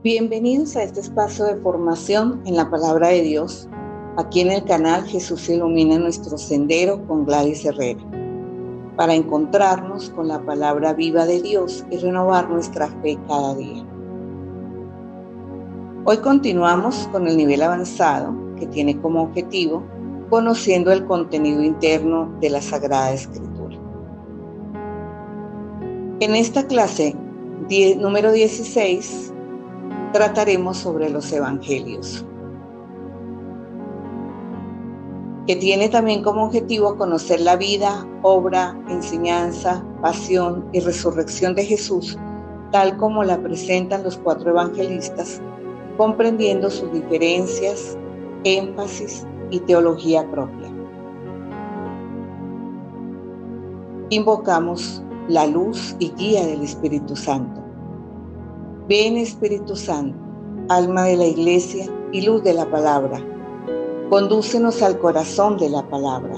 Bienvenidos a este espacio de formación en la Palabra de Dios. Aquí en el canal Jesús ilumina nuestro sendero con Gladys Herrera, para encontrarnos con la palabra viva de Dios y renovar nuestra fe cada día. Hoy continuamos con el nivel avanzado, que tiene como objetivo conociendo el contenido interno de la Sagrada Escritura. En esta clase número 16 trataremos sobre los evangelios, que tiene también como objetivo conocer la vida, obra, enseñanza, pasión y resurrección de Jesús, tal como la presentan los 4 evangelistas, comprendiendo sus diferencias, énfasis y teología propia. Invocamos la luz y guía del Espíritu Santo. Ven, Espíritu Santo, alma de la Iglesia y luz de la palabra. Condúcenos al corazón de la palabra.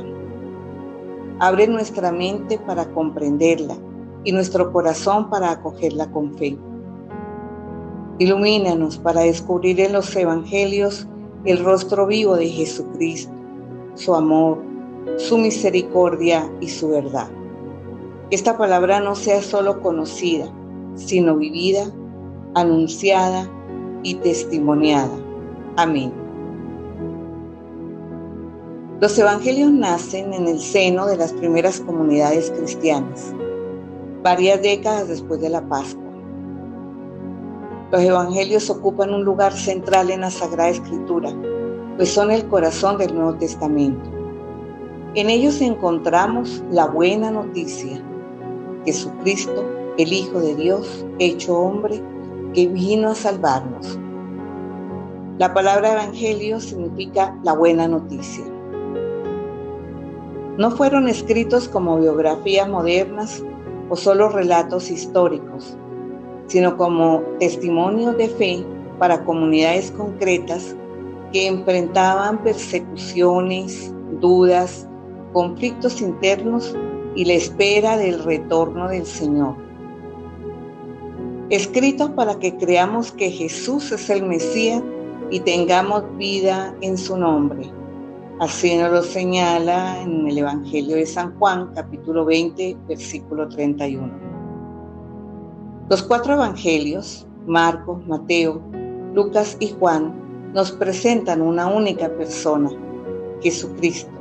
Abre nuestra mente para comprenderla y nuestro corazón para acogerla con fe. Ilumínanos para descubrir en los evangelios el rostro vivo de Jesucristo, su amor, su misericordia y su verdad. Que esta palabra no sea solo conocida, sino vivida, anunciada y testimoniada. Amén. Los evangelios nacen en el seno de las primeras comunidades cristianas, varias décadas después de la Pascua. Los evangelios ocupan un lugar central en la Sagrada Escritura, pues son el corazón del Nuevo Testamento. En ellos encontramos la buena noticia: Jesucristo, el Hijo de Dios, hecho hombre, que vino a salvarnos. La palabra evangelio significa la buena noticia. No fueron escritos como biografías modernas o solo relatos históricos, sino como testimonios de fe para comunidades concretas que enfrentaban persecuciones, dudas, conflictos internos y la espera del retorno del Señor. Escritos para que creamos que Jesús es el Mesías y tengamos vida en su nombre. Así nos lo señala en el Evangelio de San Juan, capítulo 20, versículo 31. Los 4 evangelios, Marcos, Mateo, Lucas y Juan, nos presentan una única persona, Jesucristo,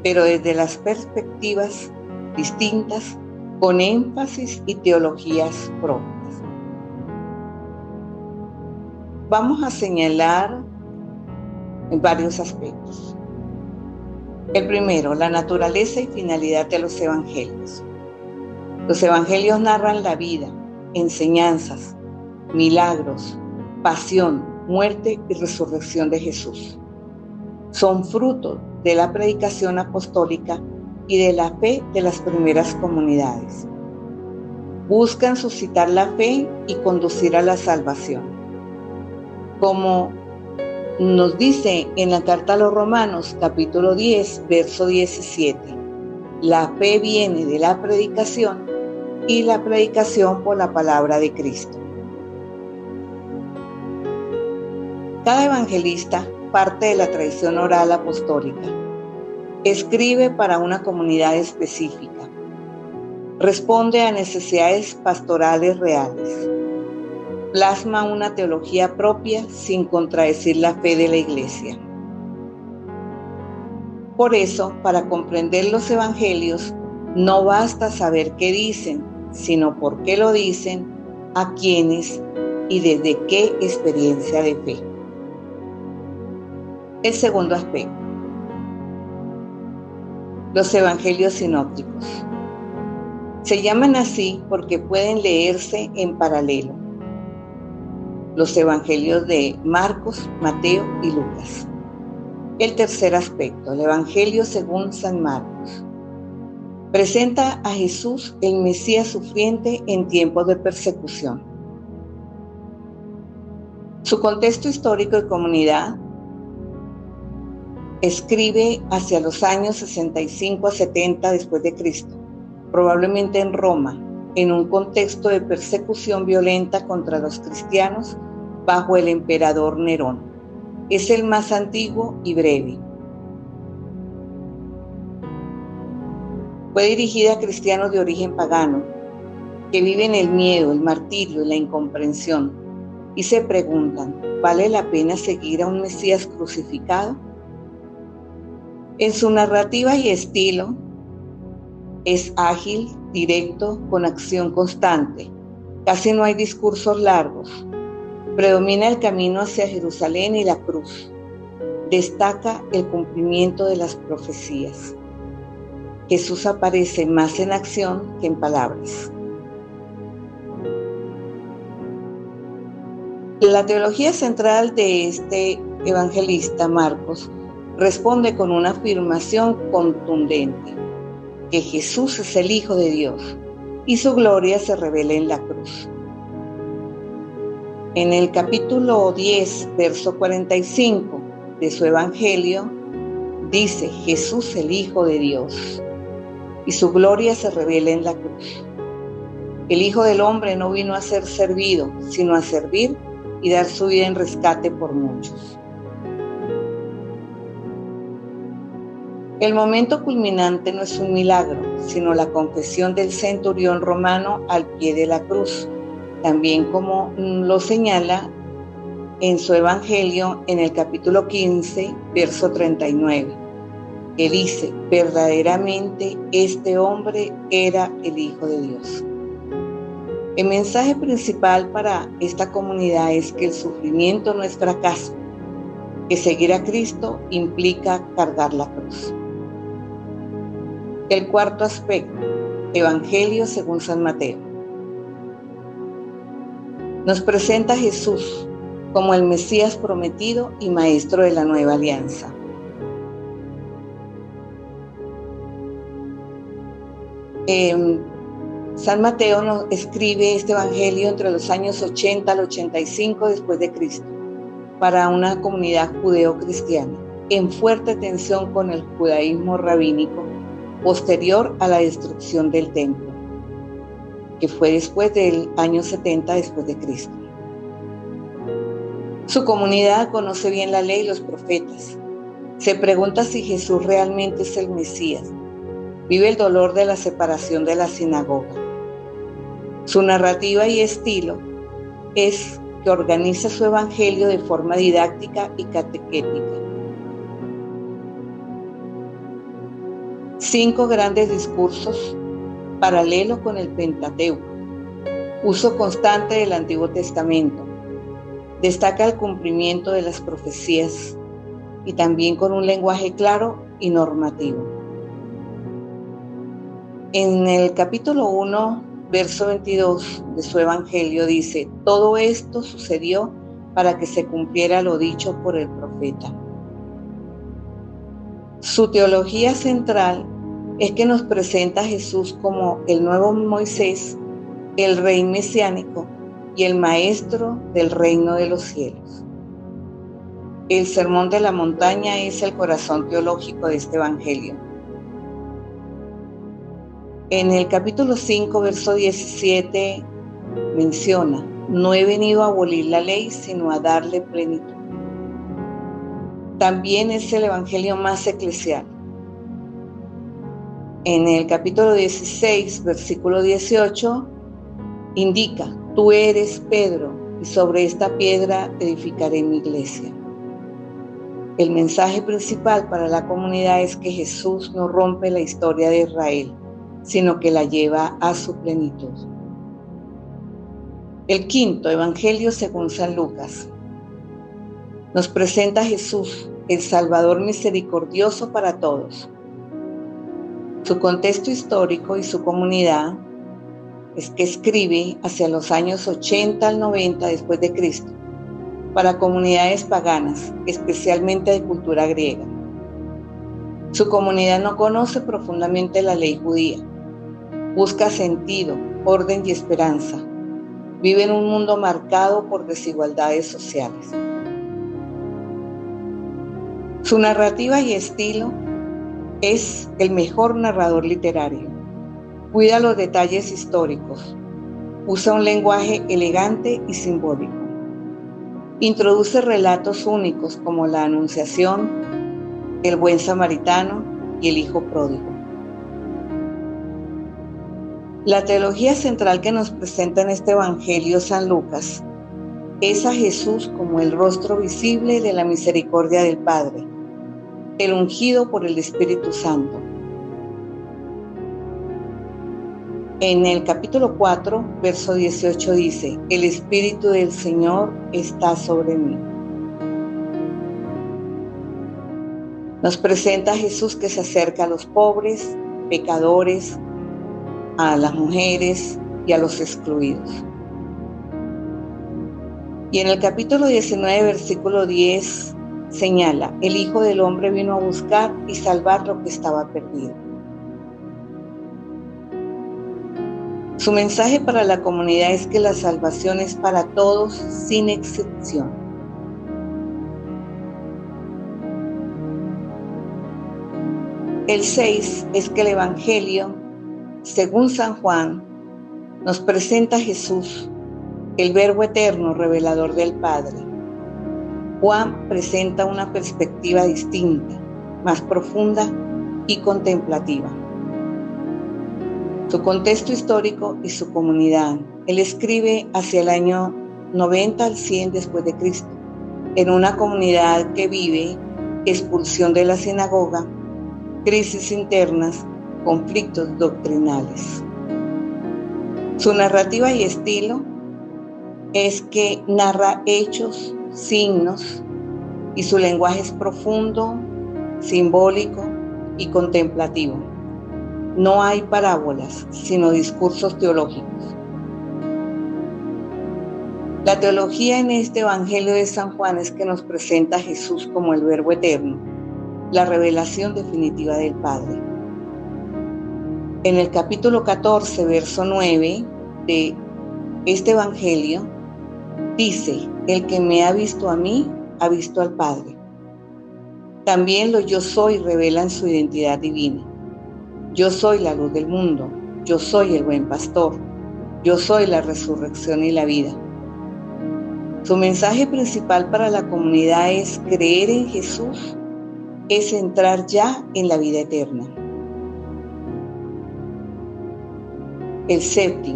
pero desde las perspectivas distintas, con énfasis y teologías propias. Vamos a señalar en varios aspectos. El primero, la naturaleza y finalidad de los evangelios. Los evangelios narran la vida, enseñanzas, milagros, pasión, muerte y resurrección de Jesús. Son fruto de la predicación apostólica y de la fe de las primeras comunidades. Buscan suscitar la fe y conducir a la salvación. Como nos dice en la carta a los Romanos, capítulo 10, verso 17, la fe viene de la predicación y la predicación por la palabra de Cristo. Cada evangelista parte de la tradición oral apostólica. Escribe para una comunidad específica. Responde a necesidades pastorales reales. Plasma una teología propia sin contradecir la fe de la Iglesia. Por eso, para comprender los evangelios, no basta saber qué dicen, sino por qué lo dicen, a quiénes y desde qué experiencia de fe. El segundo aspecto. Los evangelios sinópticos. Se llaman así porque pueden leerse en paralelo. Los evangelios de Marcos, Mateo y Lucas. El tercer aspecto, el evangelio según San Marcos. Presenta a Jesús, el Mesías sufriente en tiempos de persecución. Su contexto histórico y comunidad. Escribe hacia los años 65 a 70 después de Cristo, probablemente en Roma, en un contexto de persecución violenta contra los cristianos bajo el emperador Nerón. Es el más antiguo y breve. Fue dirigida a cristianos de origen pagano, que viven el miedo, el martirio y la incomprensión, y se preguntan, ¿vale la pena seguir a un Mesías crucificado? En su narrativa y estilo, es ágil, directo, con acción constante. Casi no hay discursos largos. Predomina el camino hacia Jerusalén y la cruz. Destaca el cumplimiento de las profecías. Jesús aparece más en acción que en palabras. La teología central de este evangelista, Marcos, responde con una afirmación contundente, que Jesús es el Hijo de Dios y su gloria se revela en la cruz. En el capítulo 10, verso 45 de su evangelio, dice: Jesús el Hijo de Dios y su gloria se revela en la cruz. El Hijo del Hombre no vino a ser servido, sino a servir y dar su vida en rescate por muchos. El momento culminante no es un milagro, sino la confesión del centurión romano al pie de la cruz, también como lo señala en su evangelio en el capítulo 15, verso 39, que dice: verdaderamente este hombre era el Hijo de Dios. El mensaje principal para esta comunidad es que el sufrimiento no es fracaso, que seguir a Cristo implica cargar la cruz. El cuarto aspecto, Evangelio según San Mateo. Nos presenta a Jesús como el Mesías prometido y maestro de la nueva alianza. San Mateo nos escribe este evangelio entre los años 80 al 85 después de Cristo, para una comunidad judeo-cristiana, en fuerte tensión con el judaísmo rabínico, posterior a la destrucción del templo, que fue después del año 70 después de Cristo. Su comunidad conoce bien la ley y los profetas. Se pregunta si Jesús realmente es el Mesías. Vive el dolor de la separación de la sinagoga. Su narrativa y estilo es que organiza su evangelio de forma didáctica y catequética. 5 grandes discursos, paralelo con el Pentateuco, uso constante del Antiguo Testamento, destaca el cumplimiento de las profecías y también con un lenguaje claro y normativo. En el capítulo 1, verso 22 de su evangelio dice: todo esto sucedió para que se cumpliera lo dicho por el profeta. Su teología central es que nos presenta a Jesús como el nuevo Moisés, el rey mesiánico y el maestro del reino de los cielos. El Sermón de la Montaña es el corazón teológico de este evangelio. En el capítulo 5, verso 17, menciona: no he venido a abolir la ley, sino a darle plenitud. También es el evangelio más eclesial. En el capítulo 16, versículo 18, indica: tú eres Pedro, y sobre esta piedra edificaré mi iglesia. El mensaje principal para la comunidad es que Jesús no rompe la historia de Israel, sino que la lleva a su plenitud. El quinto, Evangelio según San Lucas, nos presenta a Jesús, el Salvador misericordioso para todos. Su contexto histórico y su comunidad es que escribe hacia los años 80 al 90 después de Cristo, para comunidades paganas, especialmente de cultura griega. Su comunidad no conoce profundamente la ley judía. Busca sentido, orden y esperanza. Vive en un mundo marcado por desigualdades sociales. Su narrativa y estilo es el mejor narrador literario. Cuida los detalles históricos. Usa un lenguaje elegante y simbólico. Introduce relatos únicos como la Anunciación, el Buen Samaritano y el Hijo Pródigo. La teología central que nos presenta en este Evangelio San Lucas es a Jesús como el rostro visible de la misericordia del Padre, el ungido por el Espíritu Santo. En el capítulo 4, verso 18 dice: el Espíritu del Señor está sobre mí. Nos presenta a Jesús que se acerca a los pobres, pecadores, a las mujeres y a los excluidos. Y en el capítulo 19, versículo 10, señala: el Hijo del Hombre vino a buscar y salvar lo que estaba perdido. Su mensaje para la comunidad es que la salvación es para todos sin excepción. El 6 es que el Evangelio, según San Juan, nos presenta a Jesús, el Verbo eterno, revelador del Padre. Juan presenta una perspectiva distinta, más profunda y contemplativa. Su contexto histórico y su comunidad. Él escribe hacia el año 90 al 100 después de Cristo, en una comunidad que vive expulsión de la sinagoga, crisis internas, conflictos doctrinales. Su narrativa y estilo es que narra hechos, signos, y su lenguaje es profundo, simbólico y contemplativo. No hay parábolas, sino discursos teológicos. La teología en este Evangelio de San Juan es que nos presenta a Jesús como el Verbo eterno, la revelación definitiva del Padre. En el capítulo 14, verso 9 de este Evangelio, dice: el que me ha visto a mí, ha visto al Padre. También los yo soy revelan su identidad divina. Yo soy la luz del mundo, yo soy el buen pastor, yo soy la resurrección y la vida. Su mensaje principal para la comunidad es: creer en Jesús es entrar ya en la vida eterna. El 7,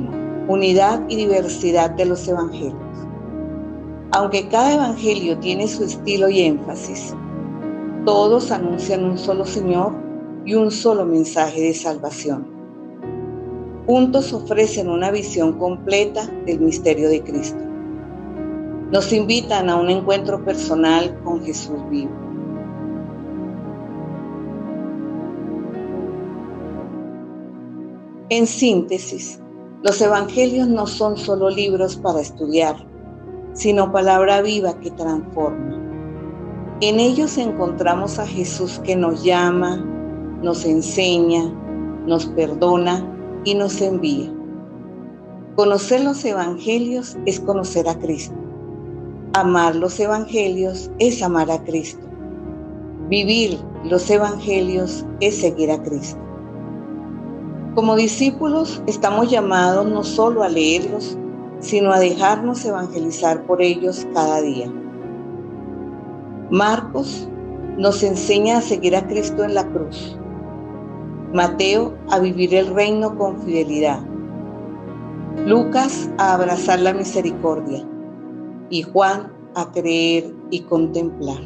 unidad y diversidad de los evangelios. Aunque cada evangelio tiene su estilo y énfasis, todos anuncian un solo Señor y un solo mensaje de salvación. Juntos ofrecen una visión completa del misterio de Cristo. Nos invitan a un encuentro personal con Jesús vivo. En síntesis, los evangelios no son solo libros para estudiar, sino palabra viva que transforma. En ellos encontramos a Jesús que nos llama, nos enseña, nos perdona y nos envía. Conocer los evangelios es conocer a Cristo. Amar los evangelios es amar a Cristo. Vivir los evangelios es seguir a Cristo. Como discípulos estamos llamados no solo a leerlos, sino a dejarnos evangelizar por ellos cada día. Marcos nos enseña a seguir a Cristo en la cruz. Mateo a vivir el reino con fidelidad. Lucas a abrazar la misericordia. Y Juan a creer y contemplar.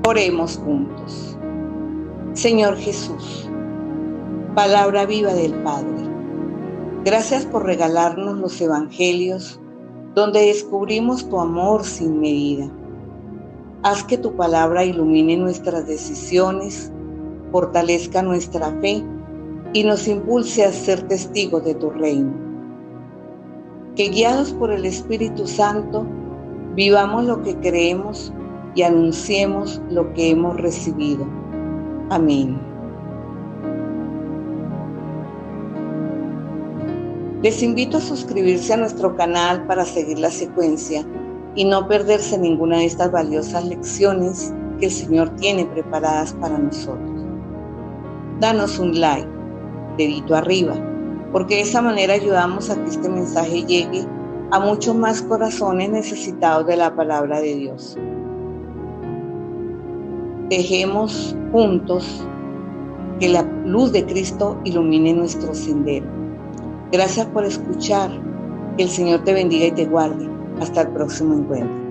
Oremos juntos. Señor Jesús, palabra viva del Padre, gracias por regalarnos los evangelios donde descubrimos tu amor sin medida. Haz que tu palabra ilumine nuestras decisiones, fortalezca nuestra fe y nos impulse a ser testigos de tu reino. Que guiados por el Espíritu Santo, vivamos lo que creemos y anunciemos lo que hemos recibido. Amén. Les invito a suscribirse a nuestro canal para seguir la secuencia y no perderse ninguna de estas valiosas lecciones que el Señor tiene preparadas para nosotros. Danos un like, dedito arriba, porque de esa manera ayudamos a que este mensaje llegue a muchos más corazones necesitados de la palabra de Dios. Dejemos juntos que la luz de Cristo ilumine nuestro sendero. Gracias por escuchar. Que el Señor te bendiga y te guarde. Hasta el próximo encuentro.